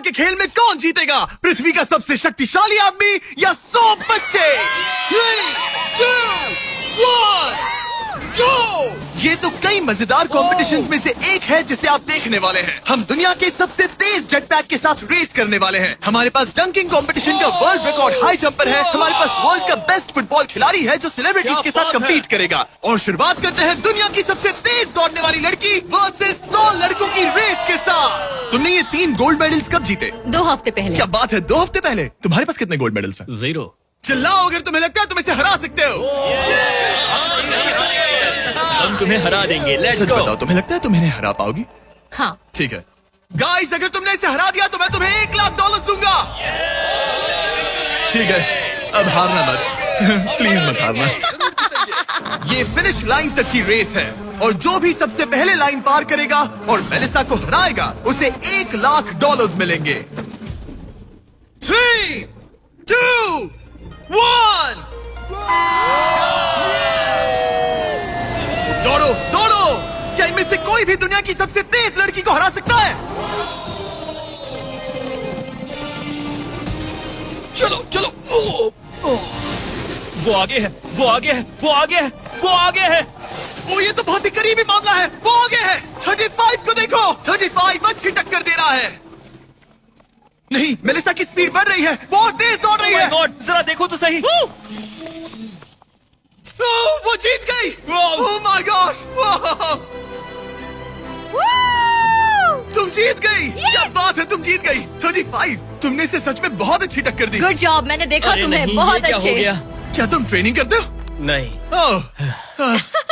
दौड़ के खेल में कौन जीतेगा? पृथ्वी का सबसे शक्तिशाली आदमी या 100 बच्चे? 3, 2, 1, go! ये तो कई मजेदार कॉम्पिटिशंस में से एक है जिसे आप देखने वाले हैं। हम दुनिया के सबसे तेज जेटपैक के साथ रेस करने वाले हैं। हमारे पास डंकिंग कंपटीशन का वर्ल्ड रिकॉर्ड हाई जंपर है। हमारे पास वर्ल्ड का बेस्ट फुटबॉल खिलाड़ी है जो सेलिब्रिटीज के साथ कम्पीट करेगा। और शुरुआत करते हैं दुनिया की सबसे तेज दौड़ने वाली लड़की वर्सेस 100 लड़कों की रेस के साथ। तुमने ये 3 गोल्ड मेडल्स कब जीते? 2 हफ्ते पहले। क्या बात है, 2 हफ्ते पहले? तुम्हारे पास कितने गोल्ड मेडल्स हैं? 0। चिल्लाओ अगर तुम्हें लगता है तुम इसे हरा सकते हो। हम तुम्हें हरा देंगे। लेट्स सच गो। बताओ, तुम्हें लगता है तुम इन्हें हरा पाओगी? हाँ। ठीक है गाइस, अगर तुमने इसे हरा दिया तो मैं तुम्हें $1,00,000 दूंगा। ठीक है, अब हारना मत प्लीज मत हारना। ये फिनिश लाइन तक की रेस है और जो भी सबसे पहले लाइन पार करेगा और मेलिसा को हराएगा उसे $1,00,000 मिलेंगे। 3, 2, 1 दौड़ो दौड़ो। क्या इनमें से कोई भी दुनिया की सबसे तेज लड़की को हरा सकता है? चलो चलो। वो आगे है, वो आगे है, वो आगे है, वो आगे है। ओ ये तो बहुत ही करीबी मामला है। वो आगे है। 35 को देखो, 35 अच्छी टक्कर दे रहा है। नहीं, मेलिसा की स्पीड बढ़ रही है, बहुत तेज दौड़ रही है। Oh my God, जरा देखो तो सही। वो जीत गई। ओह माय गॉश, तुम जीत गई। क्या बात है, तुम जीत गई। 35, तुमने इसे सच में बहुत अच्छी टक्कर दी। गुड जॉब, मैंने देखा अरे तुम्हें नहीं, बहुत ये क्या अच्छे। हो गया? क्या तुम ट्रेनिंग करते हो? नहीं।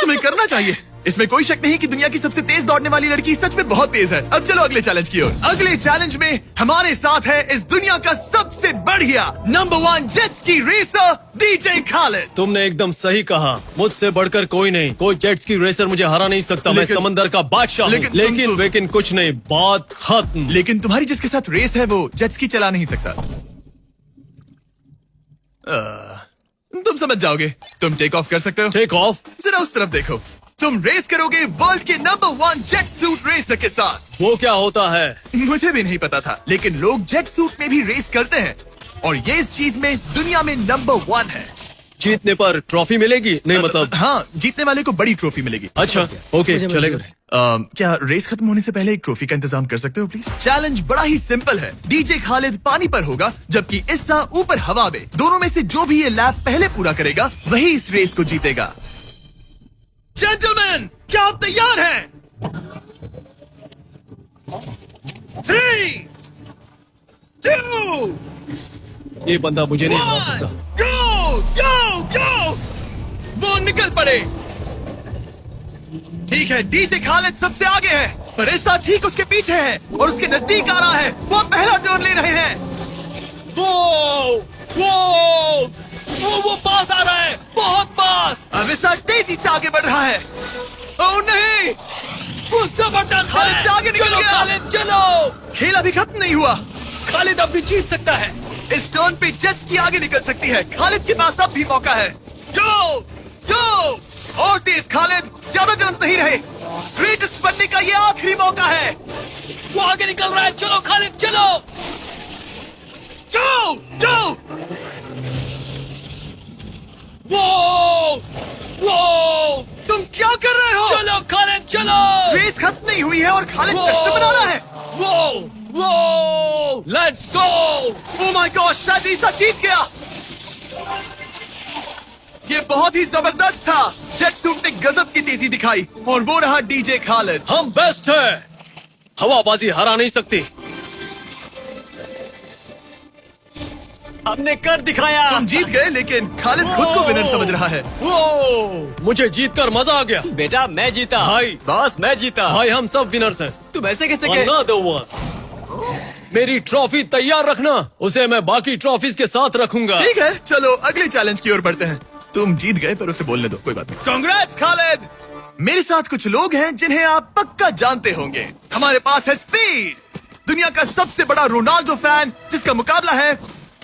तुम्हें करना चाहिए। इसमें कोई शक नहीं कि दुनिया की सबसे तेज दौड़ने वाली लड़की सच में बहुत तेज है। अब चलो अगले चैलेंज की ओर। अगले चैलेंज में हमारे साथ है इस दुनिया का सबसे बढ़िया number 1 jet ski racer DJ Khalid. तुमने एकदम सही कहा, मुझसे बढ़कर कोई नहीं। कोई जेट स्की रेसर मुझे हरा नहीं सकता। मैं समंदर का बादशाह हूँ। लेकिन कुछ नहीं, बात खत्म। लेकिन तुम्हारी जिसके साथ रेस है वो जेट स्की चला नहीं सकता। तुम समझ जाओगे। तुम टेक ऑफ कर सकते हो। Take off? जरा उस तरफ देखो। तुम रेस करोगे वर्ल्ड के नंबर 1 जेट सूट रेसर के साथ। वो क्या होता है? मुझे भी नहीं पता था, लेकिन लोग जेट सूट में भी रेस करते हैं और ये इस चीज में दुनिया में नंबर 1 है। जीतने पर ट्रॉफी मिलेगी? नहीं मतलब। हाँ, जीतने वाले को बड़ी ट्रॉफी मिलेगी। अच्छा, ओके, चलेगा। क्या रेस खत्म होने से पहले एक ट्रॉफी का इंतजाम कर सकते हो प्लीज? चैलेंज बड़ा ही सिंपल है। डीजे खालिद पानी पर होगा जबकि इस्सा ऊपर हवा में। दोनों में से जो भी ये लैप पहले पूरा करेगा वही इस रेस को जीतेगा। जेंटलमैन, क्या आप तैयार हैं? 3, 2, ये बंदा मुझे नहीं हरा सकता। गो गो गो। वो निकल पड़े। ठीक है, डीजे खालिद सबसे आगे है पर इस्सा ठीक उसके पीछे है और उसके नजदीक आ रहा है। वो पहला टर्न ले रहे हैं। वो पास आ रहा है, बहुत पास। अब इस्सा तेजी से आगे बढ़ रहा है। ओह नहीं, वो जबरदस्त खालिद से आगे निकल चलो गया। खालिद चलो। खेल अभी खत्म नहीं हुआ। खालिद अब भी जीत सकता है। इस टर्न पे जेट्स की आगे निकल सकती है। खालिद के पास अब भी मौका है। गो गो और तेज खालिद, ज्यादा टर्न्स नहीं रहे। ग्रेटेस्ट बनने का ये आखिरी मौका है। वो आगे निकल रहा है, चलो खालिद चलो। गो गो। वो तुम क्या कर रहे हो? चलो खालिद चलो। रेस खत्म नहीं हुई है और खालिद जश्न मना रहा है। वो let's go. Oh my God, शायद इस्सा जीत गया। ये बहुत ही जबरदस्त था। जेट सूट ने गजब की तेजी दिखाई और वो रहा डीजे खालिद। हम बेस्ट है, हवाबाजी हरा नहीं सकती। हमने कर दिखाया। तुम जीत गए लेकिन खालिद खुद को विनर समझ रहा है। मुझे जीतकर मजा आ गया। बेटा मैं जीता। भाई। बॉस मैं जीता। भाई हम सब विनर्स हैं। तुम ऐसे कैसे कह? Another one. मेरी ट्रॉफी तैयार रखना, उसे मैं बाकी ट्रॉफीज के साथ रखूंगा। ठीक है, चलो अगले चैलेंज की ओर बढ़ते हैं। तुम जीत गए पर उसे बोलने दो, कोई बात नहीं। कांग्रेट्स खालिद। मेरे साथ कुछ लोग हैं जिन्हें आप पक्का जानते होंगे। हमारे पास है स्पीड, दुनिया का सबसे बड़ा रोनाल्डो फैन जिसका मुकाबला है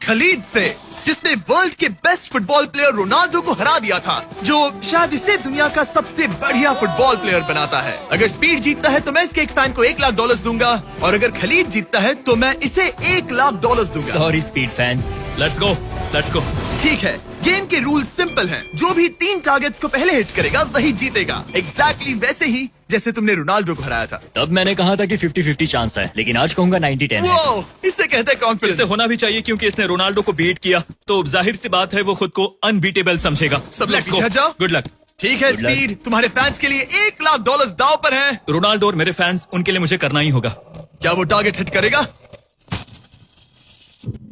खलीद से। जिसने वर्ल्ड के बेस्ट फुटबॉल प्लेयर रोनाल्डो को हरा दिया था, जो शायद इसे दुनिया का सबसे बढ़िया फुटबॉल प्लेयर बनाता है। अगर स्पीड जीतता है तो मैं इसके एक फैन को $1 लाख दूंगा, और अगर खलीद जीतता है तो मैं इसे $1 लाख दूंगा। Sorry speed fans. Let's go, let's go. ठीक है, गेम के रूल सिंपल हैं। जो भी 3 टारगेट्स को पहले हिट करेगा वही जीतेगा। एग्जैक्टली वैसे ही जैसे तुमने रोनाल्डो को हराया था। तब मैंने कहा था कि 50-50 चांस है, लेकिन आज कहूंगा 90-10 है। वो इससे कहते हैं कॉन्फिडेंस। इसे होना भी चाहिए क्योंकि इसने रोनाल्डो को बीट किया, तो जाहिर सी बात है वो खुद को अनबीटेबल समझेगा। सब लोग पीछे हट जाओ। Good luck. ठीक है Good luck. स्पीड, तुम्हारे फैंस के लिए $1 लाख दाव पर है। रोनाल्डो और मेरे फैंस, उनके लिए मुझे करना ही होगा। क्या वो टारगेट हिट करेगा?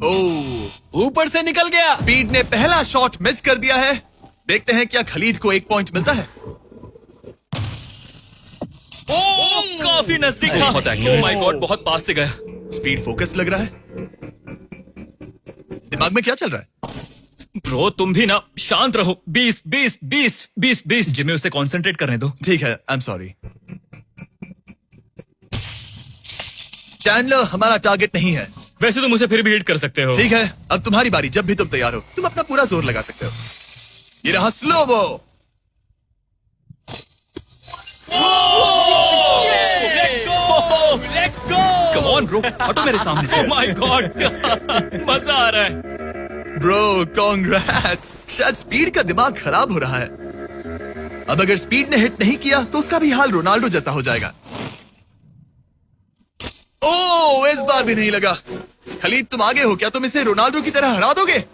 ओह, ऊपर से निकल गया। स्पीड ने पहला शॉट मिस कर दिया है। देखते हैं क्या खलीद को 1 पॉइंट मिलता है। काफी नजदीक था। ओह माय गॉड, बहुत पास से गया। स्पीड फोकस लग रहा है। दिमाग में क्या चल रहा है? ब्रो तुम भी ना शांत रहो। 20 जिम्मे उसे कंसंट्रेट करने दो। ठीक है, आई एम सॉरी। चैंडलर हमारा टारगेट नहीं है। वैसे तुम उसे फिर भी हिट कर सकते हो। ठीक है, अब तुम्हारी बारी। जब भी तुम तैयार हो तुम अपना पूरा जोर लगा सकते हो। ये रहा Slovo. Let's go. Come on bro, हटो मेरे सामने से। ओह माय गॉड, मजा आ रहा है। Bro congrats. शायद स्पीड का दिमाग खराब हो रहा है। अब अगर स्पीड ने हिट नहीं किया तो उसका भी हाल रोनाल्डो जैसा हो जाएगा। ओह, इस बार भी नहीं लगा। खलीद तुम आगे हो क्या? तुम इसे रोनाल्डो की तरह हरा दोगे?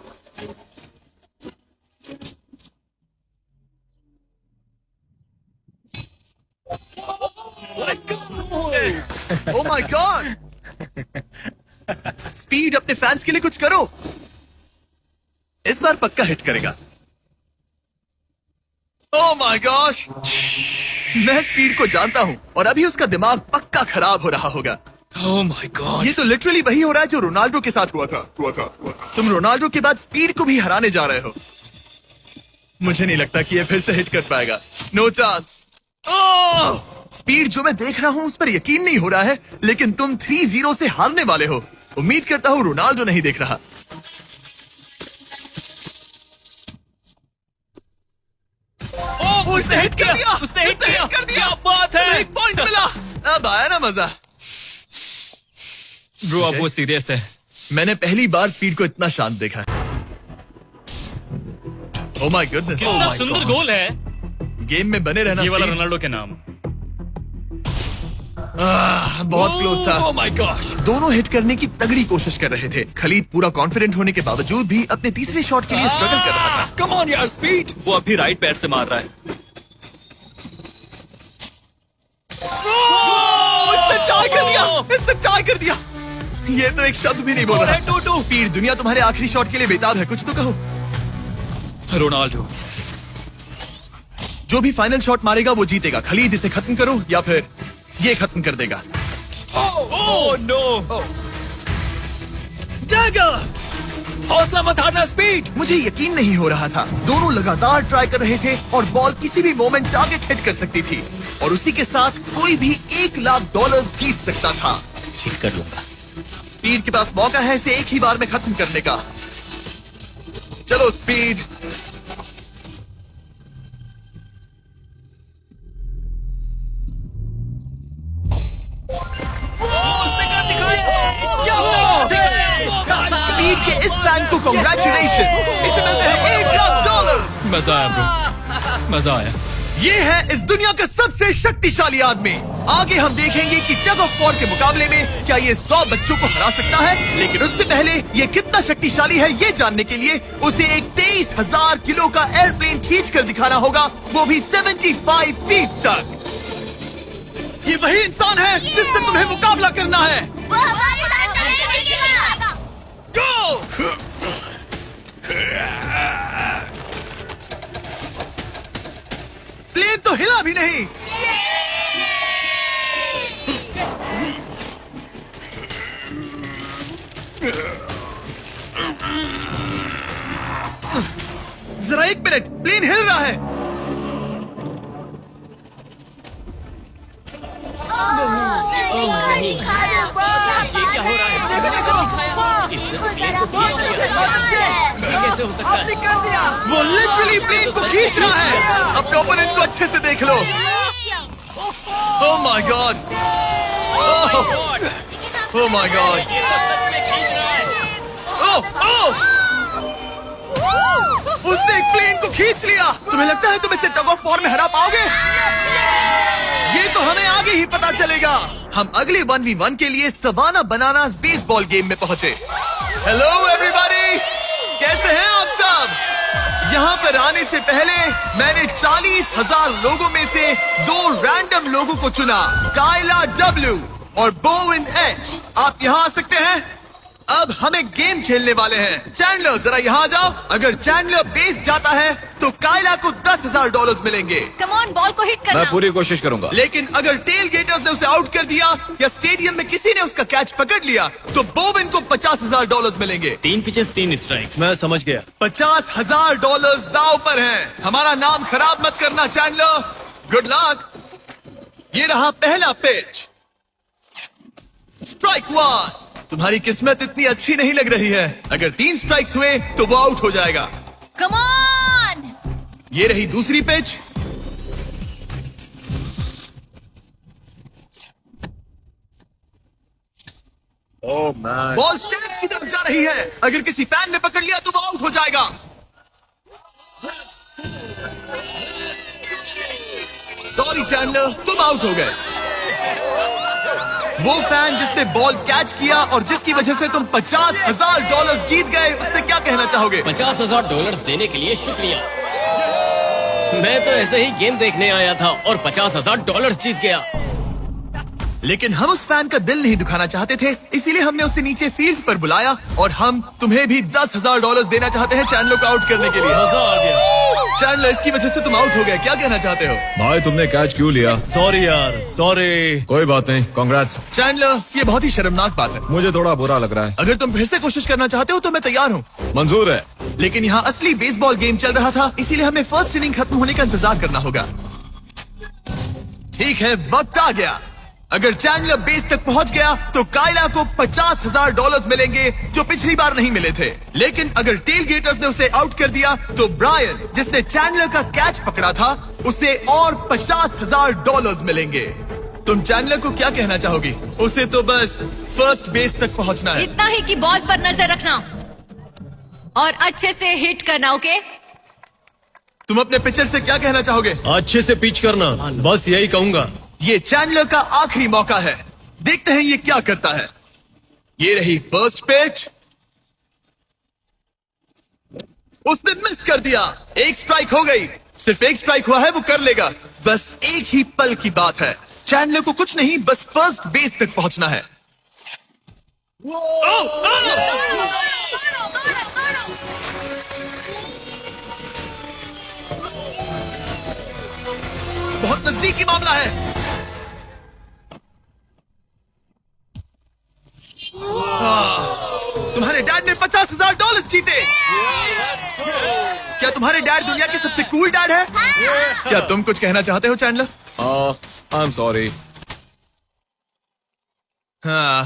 ओह माय गॉड। स्पीड अपने फैंस के लिए कुछ करो। इस बार पक्का हिट करेगा। ओह माय गॉश, मैं स्पीड को जानता हूं और अभी उसका दिमाग पक्का खराब हो रहा होगा। ओह माय गॉड, ये तो लिटरली वही हो रहा है जो रोनाल्डो के साथ हुआ था। तुम रोनाल्डो के बाद स्पीड को भी हराने जा रहे हो। मुझे नहीं लगता कि ये फिर से हिट कर पाएगा। No chance. स्पीड जो मैं देख रहा हूं उस पर यकीन नहीं हो रहा है, लेकिन तुम 3-0 से हारने वाले हो। उम्मीद करता हूं रोनाल्डो नहीं देख रहा। उसने हिट कर दिया। उसने हिट किया। कर दिया। क्या बात है। 1 पॉइंट मिला। अब आया ना मजा। ब्रो अब वो सीरियस है। मैंने पहली बार स्पीड को इतना शांत देखा है। Oh my goodness. कितना सुंदर गोल है। गेम में बने रहना। ये वाला स्पीड। रोनाल्डो के नाम। बहुत क्लोज था। ओह माय गॉश। दोनों हिट करने की तगड़ी कोशिश कर रहे थे। खलीद पूरा कॉन्फिडेंट होने के बावजूद भी अपने तीसरे शॉट के लिए स्ट्रगल कर रहा था। कम ऑन यार स्पीड। वो अभी राइट पैर से मार रहा है। इसने टाई कर दिया। इसने टाई कर दिया। ये तो एक शब्द भी नहीं बोल रहा। 2-2। स्पीड, दुनिया तुम्हारे आखिरी शॉट के लिए बेताब है। कुछ तो कहो। रोनाल्डो जो भी फाइनल शॉट मारेगा वो जीतेगा। खलीद इसे खत्म करो या फिर ये खत्म कर देगा। Oh no. डैगर! हौसला मत हारना स्पीड। मुझे यकीन नहीं हो रहा था। दोनों लगातार ट्राई कर रहे थे और बॉल किसी भी मोमेंट टारगेट हिट कर सकती थी, और उसी के साथ कोई भी $1 लाख जीत सकता था। हिट कर लूंगा। स्पीड के पास मौका है इसे एक ही बार में खत्म करने का। चलो स्पीड। स्पीड के इस फैन को कांग्रेचुलेशन। इसे मिलते हैं $1 लाख। मजा आया ब्रो, मजा आया। ये है इस दुनिया का सबसे शक्तिशाली आदमी। आगे हम देखेंगे कि टग ऑफ वॉर के मुकाबले में क्या ये 100 बच्चों को हरा सकता है, लेकिन उससे पहले ये कितना शक्तिशाली है ये जानने के लिए उसे एक 23,000 किलो का एयरप्लेन खींच कर दिखाना होगा, वो भी 75 फीट तक। ये वही इंसान है जिससे तुम्हें मुकाबला करना है। वो हमारे साथ नहीं टिकेगा। Go! प्लेन तो हिला भी नहीं। जरा 1 मिनट, प्लेन हिल रहा है। क्या हो रहा है? कैसे हो सकता है? कर दिया। वो लिटरली प्लेन को खींच रहा है। अपने ओपोनेंट को अच्छे से देख लो। Oh my God, oh my God, उसने एक प्लेन को खींच लिया। तुम्हें लगता है तुम इसे टग ऑफ वॉर में हरा पाओगे? ये तो हमें आगे ही पता चलेगा। हम अगले 1v1 के लिए सवाना बनानास बेसबॉल गेम में पहुंचे। हेलो एवरीबॉडी, कैसे हैं आप सब? यहाँ पर आने से पहले मैंने 40,000 लोगों में से 2 रैंडम लोगों को चुना, कायला W और बोविन H। आप यहाँ आ सकते हैं। अब हमें गेम खेलने वाले हैं। चैंडलर जरा यहाँ आ जाओ। अगर चैंडलर बेस जाता है तो कायला को $10,000 मिलेंगे। कम ऑन, बॉल को हिट करना। पूरी कोशिश करूंगा। लेकिन अगर टेल गेटर्स ने उसे आउट कर दिया या स्टेडियम में किसी ने उसका कैच पकड़ लिया तो बोविन को $50,000 मिलेंगे। 3 पिचेस 3 स्ट्राइक्स। मैं समझ गया। $50,000 दाव पर हैं। हमारा नाम खराब मत करना चैंडलर। Good luck. ये रहा पहला पिच। स्ट्राइक 1। तुम्हारी किस्मत इतनी अच्छी नहीं लग रही है। अगर 3 स्ट्राइक्स हुए तो वो आउट हो जाएगा। Come on. ये रही दूसरी पिच। बॉल स्टैंड्स की तरफ जा रही है। अगर किसी फैन ने पकड़ लिया तो वो आउट हो जाएगा। सॉरी चैंडलर, तुम आउट हो गए। वो फैन जिसने बॉल कैच किया और जिसकी वजह से तुम $50,000 जीत गए, उससे क्या कहना चाहोगे? $50,000 देने के लिए शुक्रिया। मैं तो ऐसे ही गेम देखने आया था और $50,000 जीत गया। लेकिन हम उस फैन का दिल नहीं दुखाना चाहते थे, इसीलिए हमने उसे नीचे फील्ड पर बुलाया और हम तुम्हें भी $10,000 देना चाहते हैं चैंडलर को आउट करने के लिए। मजा आ गया। चैंडलर, इसकी वजह से तुम आउट हो गए, क्या कहना चाहते हो? भाई तुमने कैच क्यों लिया? सॉरी यार, सॉरी। कोई बात नहीं, कांग्रेट्स। चैंडलर, ये बहुत ही शर्मनाक बात है। मुझे थोड़ा बुरा लग रहा है। अगर तुम फिर से कोशिश करना चाहते हो तो मैं तैयार हूँ। मंजूर है। लेकिन यहाँ असली बेसबॉल गेम चल रहा था, इसीलिए हमें फर्स्ट इनिंग खत्म होने का इंतजार करना होगा। ठीक है, वक्त आ गया। अगर चैंडलर बेस तक पहुंच गया तो कायला को $50,000 मिलेंगे जो पिछली बार नहीं मिले थे। लेकिन अगर टेल गेटर्स ने उसे आउट कर दिया तो ब्रायन, जिसने चैंडलर का कैच पकड़ा था, उसे और $50,000 मिलेंगे। तुम चैंडलर को क्या कहना चाहोगी? उसे तो बस फर्स्ट बेस तक पहुंचना है। इतना ही कि बॉल पर नजर रखना और अच्छे से हिट करना। ओके, तुम अपने पिचर से क्या कहना चाहोगे? अच्छे से पिच करना, बस यही कहूंगा। ये चैंडलर का आखिरी मौका है। देखते हैं ये क्या करता है। ये रही फर्स्ट पिच। उसने मिस कर दिया। 1 स्ट्राइक हो गई। सिर्फ 1 स्ट्राइक हुआ है, वो कर लेगा। बस एक ही पल की बात है। चैंडलर को कुछ नहीं, बस फर्स्ट बेस तक पहुंचना है। बहुत नजदीकी मामला है। तुम्हारे डैड ने $50,000 जीते। क्या तुम्हारे डैड दुनिया के सबसे कूल डैड है? क्या तुम कुछ कहना चाहते हो चैंडलर? I am sorry. हाँ,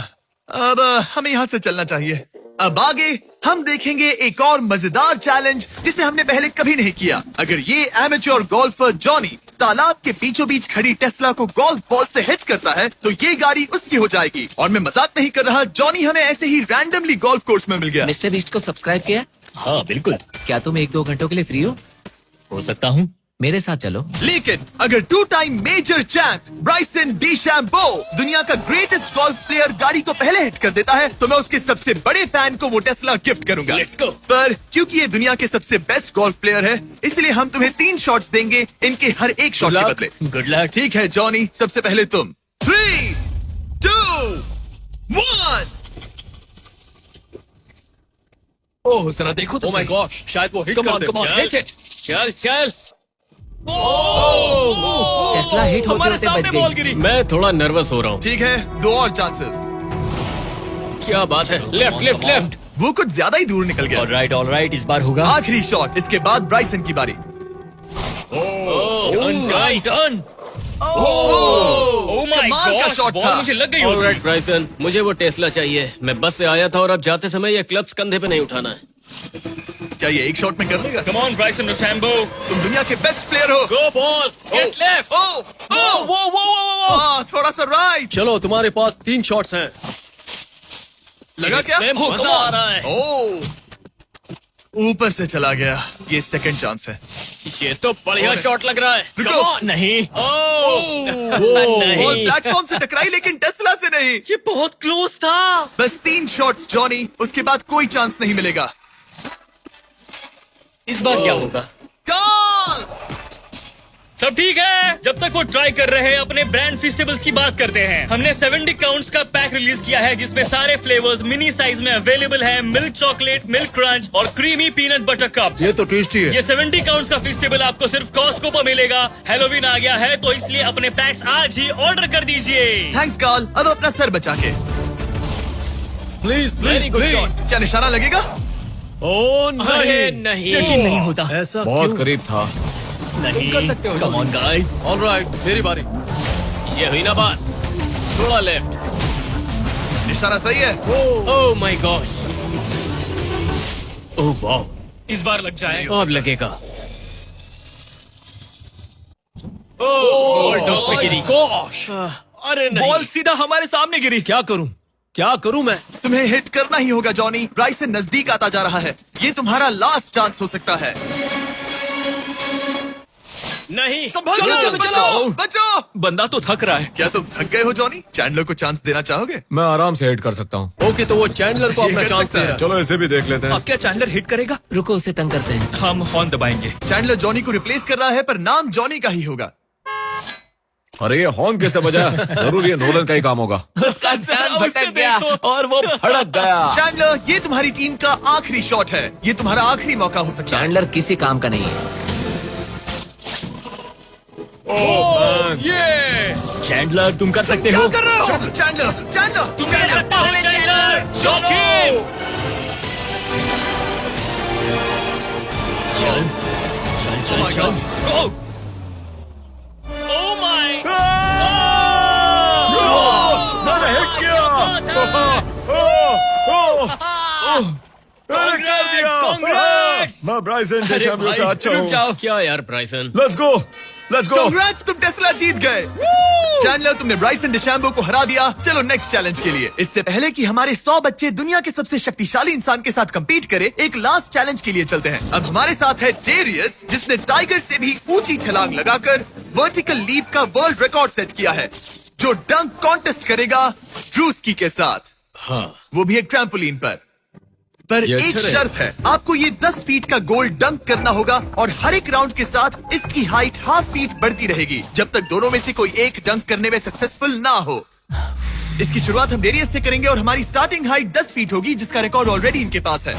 अब हमें यहाँ से चलना चाहिए। अब आगे हम देखेंगे एक और मजेदार चैलेंज जिसे हमने पहले कभी नहीं किया। अगर ये एमेच्योर गोल्फर जॉनी तालाब के बीचों बीच खड़ी टेस्ला को गोल्फ बॉल से हिट करता है तो ये गाड़ी उसकी हो जाएगी। और मैं मजाक नहीं कर रहा, जॉनी हमें ऐसे ही रैंडमली गोल्फ कोर्स में मिल गया। मिस्टर बीस्ट को सब्सक्राइब किया? हाँ बिल्कुल। क्या तुम 1-2 घंटों के लिए फ्री हो सकता हूँ। मेरे साथ चलो। लेकिन अगर 2 टाइम मेजर चैंप ब्राइसन डीचैम्बो दुनिया का ग्रेटेस्ट गोल्फ प्लेयर गाड़ी को पहले हिट कर देता है तो मैं उसके सबसे बड़े फैन को वो टेस्ला गिफ्ट करूंगा। Let's go। पर क्योंकि ये दुनिया के सबसे बेस्ट गोल्फ प्लेयर है, इसलिए हम तुम्हें 3 शॉट्स देंगे, इनके हर एक शॉट के बदले। Good luck. ठीक है जॉनी, सबसे पहले तुम। 3, 2, 1। ओह जरा देखो तो। ओह माय गॉड, शायद वो हिट कर दे। चल। टेस्ला हिट होते होते बच गई। मैं थोड़ा नर्वस हो रहा हूँ। ठीक है, 2 और चांसेस। क्या बात है, लेफ्ट। वो कुछ ज्यादा ही दूर निकल गया। ऑलराइट, इस बार होगा। आखिरी शॉट, इसके बाद ब्राइसन की बारी। टर्न। ओह माय कमाल का गॉड, शॉट था। मुझे लग गई। ऑलराइट ब्राइसन, मुझे वो टेस्ला चाहिए। मैं बस से आया था और अब जाते समय ये क्लब्स कंधे पे नहीं उठाना है। क्या ये एक शॉट में कर लेगा? कम ऑन ब्राइसन डीचैम्बो, तुम दुनिया के बेस्ट प्लेयर हो। गो बॉल, गेट लेफ्ट। हाँ, थोड़ा सा राइट। चलो तुम्हारे पास 3 शॉट्स हैं। लगा क्या? इसमें मजा आ रहा है। ओ, ऊपर से चला गया। ये सेकंड चांस है। ये तो बढ़िया शॉट लग रहा है। रुको। Come on, नहीं। बॉल नहीं, प्लेटफॉर्म से टकराई लेकिन टेस्ला से नहीं। ये बहुत क्लोज था। बस 3 शॉट्स जॉनी, उसके बाद कोई चांस नहीं मिलेगा। इस बार क्या होगा? कॉल। सब ठीक है। जब तक वो ट्राई कर रहे हैं, अपने ब्रांड फेस्टिवल्स की बात करते हैं। हमने 70 काउंट्स का पैक रिलीज किया है, जिसमें सारे फ्लेवर्स मिनी साइज में अवेलेबल है। मिल्क चॉकलेट, मिल्क क्रंच और क्रीमी पीनट बटर कप्स। ये तो टेस्टी है। ये 70 काउंट्स का फेस्टिवल आपको सिर्फ कॉस्टको पर मिलेगा। हैलोवीन आ गया है, तो इसलिए अपने पैक्स आज ही ऑर्डर कर दीजिए। Thanks call. अब अपना सर बचा के। Please Very good shot. क्या निशाना लगेगा? ओ अरे नहीं, नहीं। यकीन नहीं होता। ऐसा बहुत क्यों? करीब था। नहीं कर सकते हो। Come on guys. ऑलराइट, मेरी बारी। ये हुई ना बात। थोड़ा लेफ्ट। निशाना सही है। ओह माय गॉश। ओह वाओ, इस बार लग जाएगा। अब लगेगा। ओह डॉग पे गिरी। गॉश, अरे नहीं। बॉल सीधा हमारे सामने गिरी। क्या करूं मैं? तुम्हें हिट करना ही होगा जॉनी। ब्राइसन नजदीक आता जा रहा है। ये तुम्हारा लास्ट चांस हो सकता है। नहीं, संभालो, चलो, बचो, बचो। बंदा तो थक रहा है। क्या तुम थक गए हो जॉनी? चैंडलर को चांस देना चाहोगे? मैं आराम से हिट कर सकता हूँ। ओके, तो वो चैंडलर को ये अपना कर चांस सकता दे है। रहा है। चलो इसे भी देख लेते हैं। अब क्या चैंडलर हिट करेगा? रुको, उसे तंग करते हैं। हम हॉर्न दबाएंगे। चैंडलर जॉनी को रिप्लेस कर रहा है, पर नाम जॉनी का ही होगा। अरे ये हॉर्न किसने बजाया? जरूर ये नोलन का ही काम होगा। उसका ध्यान भटक गया और वो भड़क गया। चैंडलर, ये तुम्हारी टीम का आखिरी शॉट है। ये तुम्हारा आखिरी मौका हो सकता है। चैंडलर किसी काम का नहीं है। ये चैंडलर तुम कर सकते क्या हो। कर रहे हो? चैंडलर, चैंडलर, तुम कर सकता हो चैंडलर। जोखिम। चल चल चल चल। Oh my. कांग्रेट्स। मैं ब्राइसन डिशैम्बो से अच्छा रुक हूँ। जाओ। क्या यार ब्राइसन? Let's go, let's go. Congrats, तुम टेस्ला जीत गए। चैंडलर, तुमने ब्राइसन डिशैम्बो को हरा दिया। चलो नेक्स्ट चैलेंज के लिए। इससे पहले कि हमारे 100 बच्चे दुनिया के सबसे शक्तिशाली इंसान के साथ compete करे, एक लास्ट चैलेंज के लिए चलते हैं। अब हमारे साथ है डेरियस, जिसने टाइगर से भी ऊंची छलांग लगाकर वर्टिकल लीप का वर्ल्ड रिकॉर्ड सेट किया है, जो डंक कॉन्टेस्ट करेगा ड्रूस्की के साथ। हाँ, वो भी एक ट्रैम्पोलिन पर ये एक अच्छा रहेगा। शर्त है, आपको ये 10 फीट का गोल डंक करना होगा और हर एक राउंड के साथ इसकी हाइट ½ फीट बढ़ती रहेगी, जब तक दोनों में से कोई एक डंक करने में सक्सेसफुल ना हो। इसकी शुरुआत हम डेरियस से करेंगे और हमारी स्टार्टिंग हाइट 10 फीट होगी, जिसका रिकॉर्ड ऑलरेडी इनके पास है।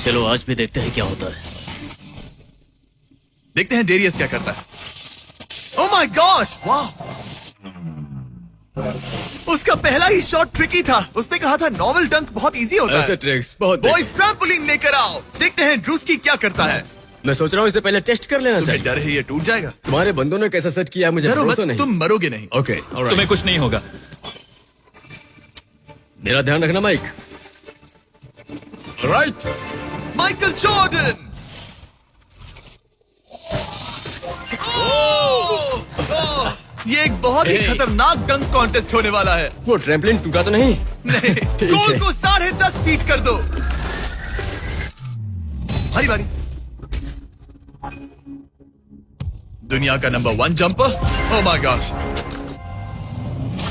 चलो आज भी देखते हैं क्या होता है। देखते हैं डेरियस क्या करता है। ओह माय गॉश, वाह! उसका पहला ही शॉट ट्रिकी था। उसने कहा था नॉर्मल डंक बहुत इजी होता ऐसे है। ट्रिक्स बहुत बॉयज, ट्रैम्पोलिन लेकर आओ। देखते हैं ड्रूस्की क्या करता है। मैं सोच रहा हूँ इसे पहले टेस्ट कर लेना तुम्हें चाहिए। डर है ये टूट जाएगा? तुम्हारे बंदों ने कैसा सेट किया है मुझे डरो मत, भरोसा नहीं। तुम मरोगे नहीं। ओके, तुम्हें कुछ नहीं होगा। मेरा ध्यान रखना माइक। राइट। Michael Jordan. ये एक बहुत ही Hey. खतरनाक डंक कॉन्टेस्ट होने वाला है। वो ट्रैम्पलिन टूटा तो नहीं? नहीं, ठीक गोल है। को 10.5 फीट कर दो। हरी बारी। दुनिया का number 1 jumper. Oh my gosh.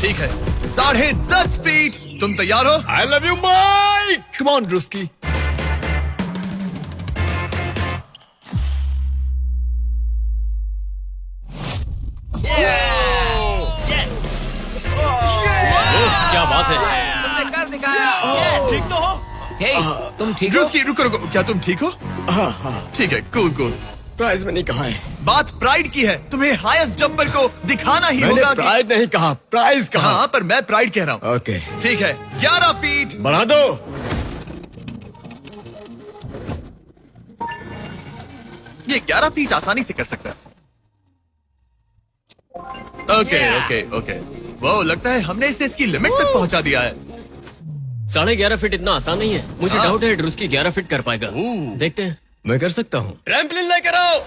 ठीक है, 10.5 फीट। तुम तैयार हो? I love you Mike. Come on Druski. क्या बात है? ठीक तो हो? हे, तुम ठीक हो? ड्रूस्की, रुको रुको, क्या तुम ठीक हो? ठीक है, कूल कूल। प्राइज मैंने कहा है। बात प्राइड की है। तुम्हें हाईएस्ट जंपर को दिखाना ही मैंने होगा। प्राइड नहीं कहा, प्राइज कहा। हाँ, पर मैं प्राइड कह रहा हूँ। ओके, ठीक है, 11 फीट। बढ़ा दो। ये 11 फीट आसानी से कर सकता है। Okay okay okay. वो लगता है हमने इसे इसकी लिमिट तक पहुंचा दिया है। 11.5 फीट इतना आसान नहीं है। मुझे हाँ। डाउट है ड्रूस्की 11 फीट कर पाएगा। देखते हैं। मैं कर सकता हूँ। ट्रैम्पलिन लेकर आओ।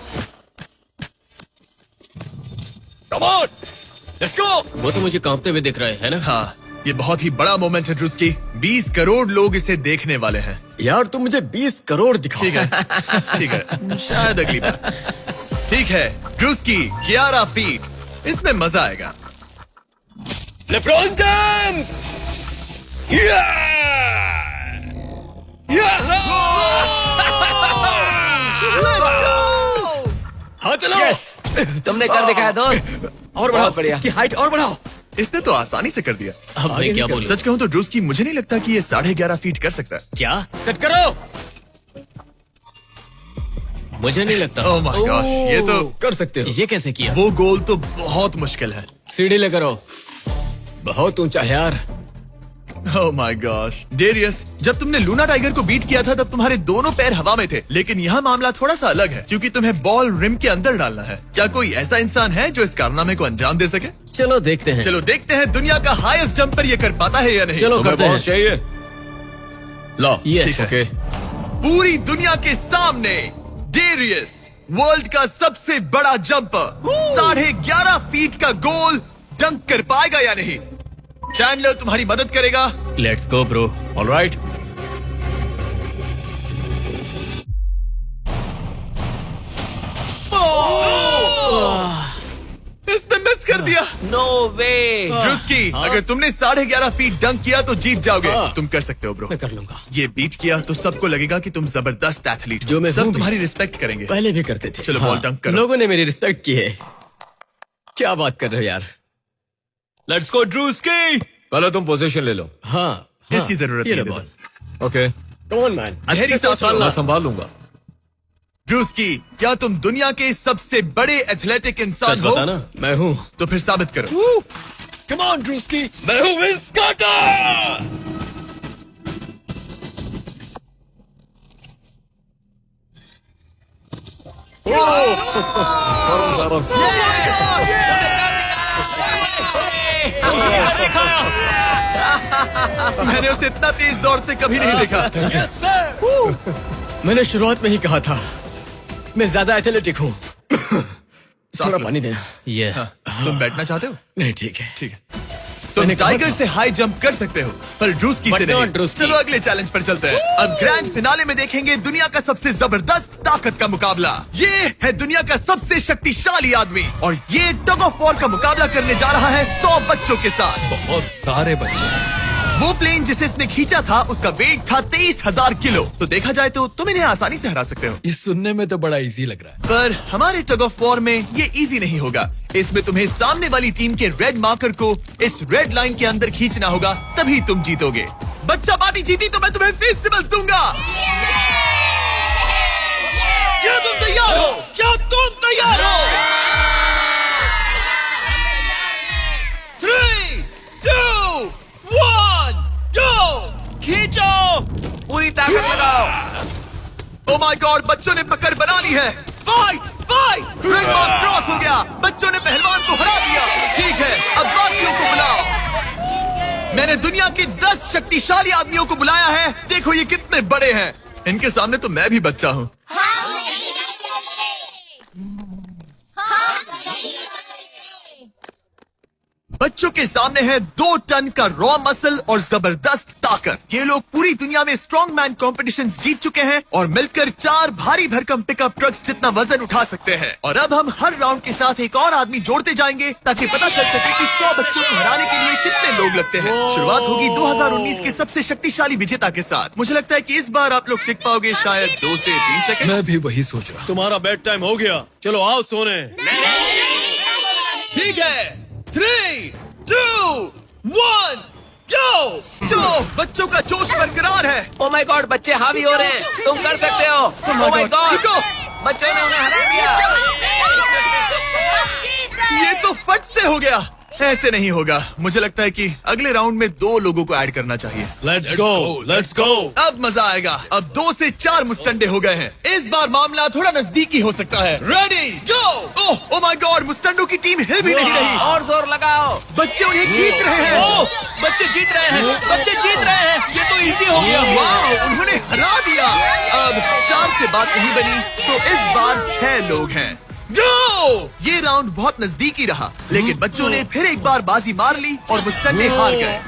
Come on, let's go. वो तो मुझे कांपते हुए दिख रहे है ना। हाँ, ये बहुत ही बड़ा मोमेंट है ड्रूस्की। 20 करोड़ लोग इसे देखने वाले हैं। यार तुम मुझे 20 करोड़ दिखाओ। ठीक है, ठीक है, शायद अगली बार। ठीक है, ड्रूस्की 11 फीट, इसमें मजा आएगा। LeBron James! हाँ चलो। तुमने कर दिखाया दोस्त। और बढ़ाओ, बढ़िया। इसकी हाइट और बढ़ाओ। इसने तो आसानी से कर दिया। अब मैं क्या बोलूं? सच कहूं तो ड्रूस्की मुझे नहीं लगता कि ये 11.5 फीट कर सकता है। क्या? सेट करो। मुझे नहीं लगता। Oh my gosh, ये तो कर सकते हो। ये कैसे किया? वो गोल तो बहुत मुश्किल है। सीढ़ी लेकर आओ। बहुत ऊंचा है यार। Oh my gosh, डेरियस, जब तुमने लूना टाइगर को बीट किया था तब तुम्हारे दोनों पैर हवा में थे, लेकिन यहाँ मामला थोड़ा सा अलग है क्योंकि तुम्हें बॉल रिम के अंदर डालना है। क्या कोई ऐसा इंसान है जो इस कारनामे को अंजाम दे सके? चलो देखते हैं। चलो देखते हैं दुनिया का हाईएस्ट जंपर ये कर पाता है या नहीं। चलो तुम्हें करते हैं। बॉस चाहिए? लो, ये ठीक है। ओके। पूरी दुनिया के सामने डेरियस, वर्ल्ड का सबसे बड़ा जंपर, 11.5 फीट का गोल डंक कर पाएगा या नहीं? चैंडलर तुम्हारी मदद करेगा। Let's go bro. ऑलराइट। इसने मिस कर दिया। नो वे। ड्रूस्की, अगर तुमने 11.5 फीट डंक किया तो जीत जाओगे। तुम कर सकते हो ब्रो। मैं कर लूंगा। ये बीट किया तो सबको लगेगा कि तुम जबरदस्त एथलीट हो। जो मैं सब हूं भी। तुम्हारी रिस्पेक्ट करेंगे। पहले भी करते थे। चलो, बॉल डंक करो। लोगों ने मेरी रिस्पेक्ट की है। क्या बात कर रहे हो यार? Let's go Druski. पहले तुम पोजीशन ले लो। हाँ, इसकी जरूरत ये नहीं लो है। Ball. Okay, come on man. गहरी सांस लो। मैं संभाल लूंगा। ड्रूस्की, क्या तुम दुनिया के सबसे बड़े एथलेटिक इंसान सच हो? बता ना। मैं हूँ। तो फिर साबित करो। Come on Druski. मैं हूँ विंस कार्टर। मैंने उसे इतना तेज दौड़ते कभी नहीं देखा। मैंने शुरुआत में ही कहा था मैं ज्यादा एथलेटिक हूँ। थोड़ा लो। पानी देना। ये तुम बैठना चाहते हो? नहीं, ठीक है। ठीक है। तुम मैंने कहा टाइगर था। से हाई जंप कर सकते हो पर ड्रूस्की से But नहीं। not ड्रूस्की। चलो अगले चैलेंज पर चलते हैं। अब ग्रैंड फिनाले में देखेंगे दुनिया का सबसे जबरदस्त ताकत का मुकाबला। ये है दुनिया का सबसे शक्तिशाली आदमी और ये टग ऑफ वॉर का मुकाबला करने जा रहा है 100 बच्चों के साथ। बहुत सारे बच्चे हैं। वो प्लेन जिसे इसने खींचा था उसका वेट था 23,000 किलो। तो देखा जाए तो तुम इन्हें आसानी से हरा सकते हो। ये सुनने में तो बड़ा इजी लग रहा है। पर हमारे टग ऑफ वॉर में ये इजी नहीं होगा। इसमें तुम्हें सामने वाली टीम के रेड मार्कर को इस रेड लाइन के अंदर खींचना होगा, तभी तुम जीतोगे। बच्चा पार्टी जीती तो मैं तुम्हें फेस्टिवल्स दूंगा। क्या तुम तैयार हो? क्या तुम तैयार हो? 3, 2, 1, go! खींचो, पूरी ताकत लगाओ। Oh my God, बच्चों ने पकड़ बना ली है। Fight, fight! Red mark cross हो गया। बच्चों ने पहलवान को हरा दिया। ठीक है, अब बाकियों को बुलाओ। मैंने दुनिया के 10 शक्तिशाली आदमियों को बुलाया है। देखो ये कितने बड़े हैं। इनके सामने तो मैं भी बच्चा हूँ। बच्चों के सामने है 2 टन का रॉ मसल और जबरदस्त ताकत। ये लोग पूरी दुनिया में स्ट्रॉन्ग मैन कॉम्पिटिशन्स जीत चुके हैं और मिलकर 4 भारी भरकम पिकअप ट्रक्स जितना वजन उठा सकते हैं। और अब हम हर राउंड के साथ एक और आदमी जोड़ते जाएंगे ताकि पता चल सके कि 100 बच्चों को हराने के लिए कितने लोग लगते हैं। शुरुआत होगी 2019 के सबसे शक्तिशाली विजेता के साथ। मुझे लगता है कि इस बार आप लोग टिक पाओगे शायद 2 से 3 सेकंड। मैं भी वही सोच रहा। तुम्हारा बेड टाइम हो गया। चलो आओ सोने। ठीक है, 3, 2, 1, go! चलो, बच्चों का जोश बरकरार है। ओ माय गॉड, बच्चे हावी हो रहे हैं। तुम कर सकते हो। ओ माय गॉड, देखो, बच्चों ने उन्हें हरा दिया। ये तो फट से हो गया। ऐसे नहीं होगा। मुझे लगता है कि अगले राउंड में 2 लोगों को ऐड करना चाहिए। Let's go. अब मजा आएगा। अब 2 से 4 मुस्टंडे हो गए हैं। इस बार मामला थोड़ा नजदीकी हो सकता है। Ready go. Oh my God, मुस्टंडों की टीम हिल भी नहीं रही। और जोर लगाओ। बच्चे उन्हें खींच रहे हैं। बच्चे जीत रहे हैं, बच्चे जीत रहे हैं। ये तो इजी हो गया। वाह, उन्होंने हरा दिया। अब 4 से बात नहीं बनी, तो इस बार 6 लोग हैं। गो! ये राउंड बहुत नजदीकी रहा, लेकिन बच्चों ने फिर एक बार बाजी मार ली और मुस्टंडे हार गए।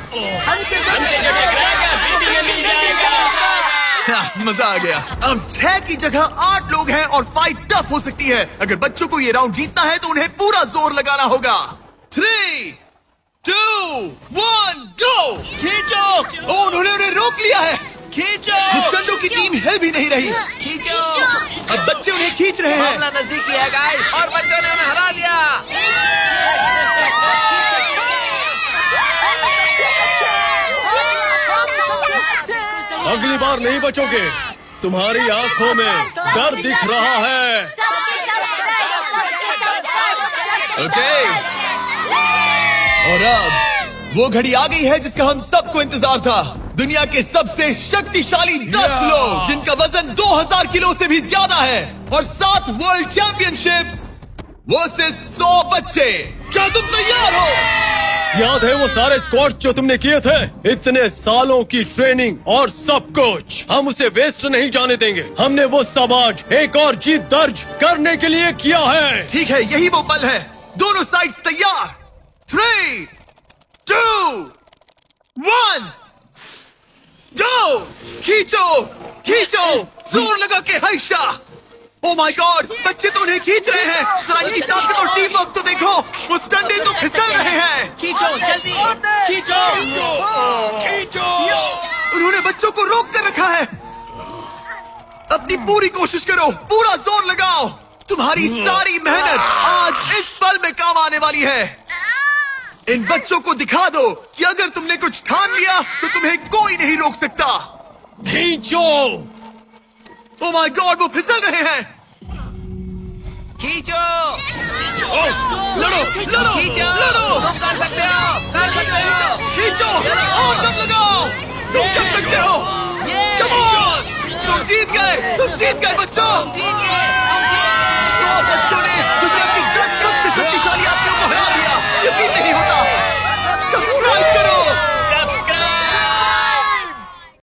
मजा आ गया। अब 6 की जगह 8 लोग हैं और फाइट टफ हो सकती है। अगर बच्चों को ये राउंड जीतना है तो उन्हें पूरा जोर लगाना होगा। 3, 2, 1 गो। खींचो। उन्होंने उन्हें रोक लिया है। खींचो। मुस्टंडों की टीम हिल भी नहीं रही। खींचो। अब बच्चे उन्हें खींच रहे हैं। मामला नजदीकी है गाइस, और बच्चों ने उन्हें हरा दिया। अगली बार नहीं बचोगे। तुम्हारी आंखों में डर दिख रहा है। ओके। और अब वो घड़ी आ गई है जिसका हम सबको इंतजार था। दुनिया के सबसे शक्तिशाली 10 लोग, जिनका वजन 2000 किलो से भी ज्यादा है, और 7 वर्ल्ड चैंपियनशिप्स वर्सेस 100 बच्चे। क्या तुम तैयार हो? याद है वो सारे स्क्वाट्स जो तुमने किए थे? इतने सालों की ट्रेनिंग और सब कुछ, हम उसे वेस्ट नहीं जाने देंगे। हमने वो सब आज एक और जीत दर्ज करने के लिए किया है। ठीक है, यही वो पल है। दोनों साइड्स तैयार। 3, 2, 1 गो। खींचो, खींचो, जोर लगा के हैशा। ओ माय गॉड, बच्चे तो उन्हें खींच रहे हैं। जरा इनकी ताकत और टीम वर्क तो देखो। वो स्टंडे तो फिसल रहे हैं। खींचो जल्दी, खींचो। उन्होंने बच्चों को रोक कर रखा है। अपनी पूरी कोशिश करो, पूरा जोर लगाओ। तुम्हारी सारी मेहनत आज इस पल में काम आने वाली है। इन बच्चों को दिखा दो कि अगर तुमने कुछ ठान लिया तो तुम्हें कोई नहीं रोक सकता। खींचो। ओ माय गॉड, वो फिसल रहे हैं। खींचो। लड़ो, लड़ो, खींचो। लड़ो। तुम कर सकते हो, कर सकते हो। खींचो और दम लगाओ। तुम कर सकते हो। ये। Come on! तुम जीत गए बच्चों। ठीक है।